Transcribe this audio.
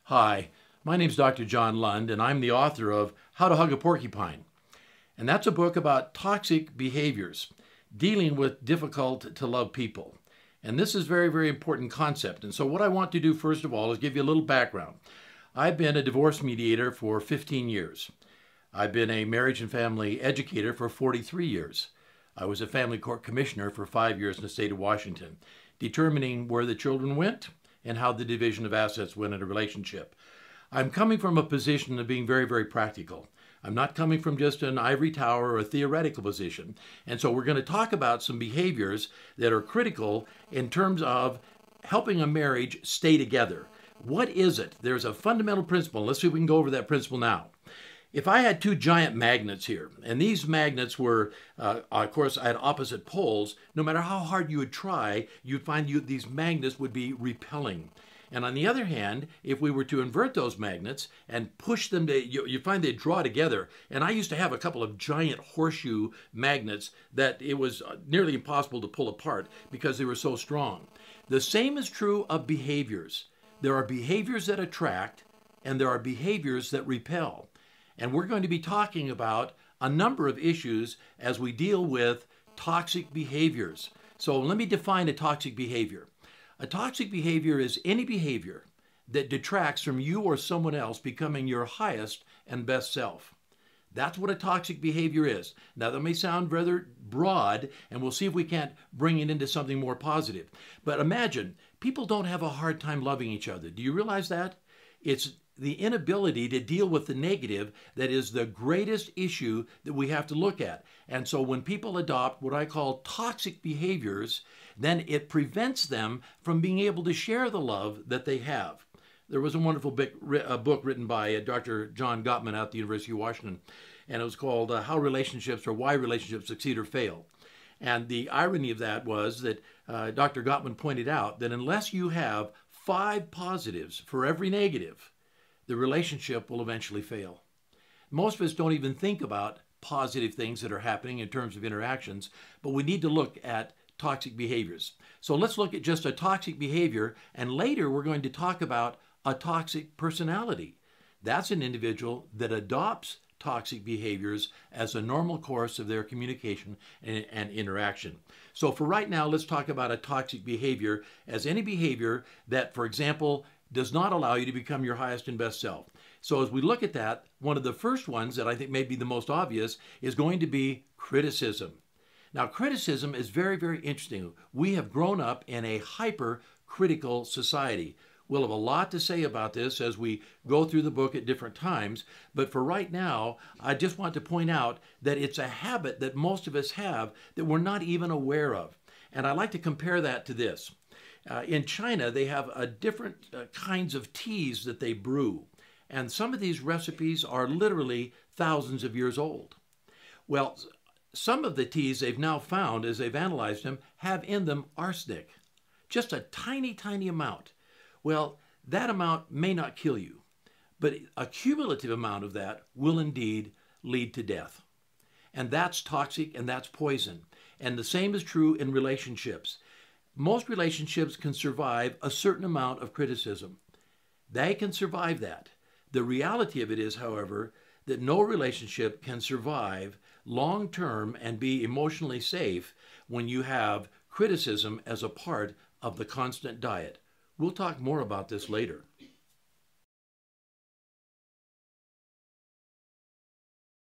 Hi, my name's Dr. John Lund, and I'm the author of How to Hug a Porcupine. And that's a book about toxic behaviors, dealing with difficult to love people. And this is a very, very important concept. And so what I want to do first of all is give you a little background. I've been a divorce mediator for 15 years. I've been a marriage and family educator for 43 years. I was a family court commissioner for 5 years in the state of Washington, determining where the children went and how the division of assets went in a relationship. I'm coming from a position of being very, very practical. I'm not coming from just an ivory tower or a theoretical position. And so we're going to talk about some behaviors that are critical in terms of helping a marriage stay together. What is it? There's a fundamental principle. Let's see if we can go over that principle now. If I had two giant magnets here, and these magnets were, of course, at opposite poles, no matter how hard you would try, you'd find these magnets would be repelling. And on the other hand, if we were to invert those magnets and push them, you find they draw together. And I used to have a couple of giant horseshoe magnets that it was nearly impossible to pull apart because they were so strong. The same is true of behaviors. There are behaviors that attract, and there are behaviors that repel. And we're going to be talking about a number of issues as we deal with toxic behaviors. So let me define a toxic behavior. A toxic behavior is any behavior that detracts from you or someone else becoming your highest and best self. That's what a toxic behavior is. Now, that may sound rather broad, and we'll see if we can't bring it into something more positive. But imagine, people don't have a hard time loving each other. Do you realize that? It's the inability to deal with the negative that is the greatest issue that we have to look at. And so when people adopt what I call toxic behaviors, then it prevents them from being able to share the love that they have. There was a wonderful book written by Dr. John Gottman at the University of Washington, and it was called How Relationships or Why Relationships Succeed or Fail. And the irony of that was that Dr. Gottman pointed out that unless you have 5 positives for every negative, the relationship will eventually fail. Most of us don't even think about positive things that are happening in terms of interactions, but we need to look at toxic behaviors. So let's look at just a toxic behavior, and later we're going to talk about a toxic personality. That's an individual that adopts toxic behaviors as a normal course of their communication and interaction. So for right now, let's talk about a toxic behavior as any behavior that, for example, does not allow you to become your highest and best self. So as we look at that, one of the first ones that I think may be the most obvious is going to be criticism. Now, criticism is very, very interesting. We have grown up in a hypercritical society. We'll have a lot to say about this as we go through the book at different times, but for right now, I just want to point out that it's a habit that most of us have that we're not even aware of. And I like to compare that to this. In China, they have different kinds of teas that they brew. And some of these recipes are literally thousands of years old. Well, some of the teas they've now found, as they've analyzed them, have in them arsenic. Just a tiny, tiny amount. Well, that amount may not kill you, but a cumulative amount of that will indeed lead to death. And that's toxic and that's poison. And the same is true in relationships. Most relationships can survive a certain amount of criticism. They can survive that. The reality of it is, however, that no relationship can survive long-term and be emotionally safe when you have criticism as a part of the constant diet. We'll talk more about this later.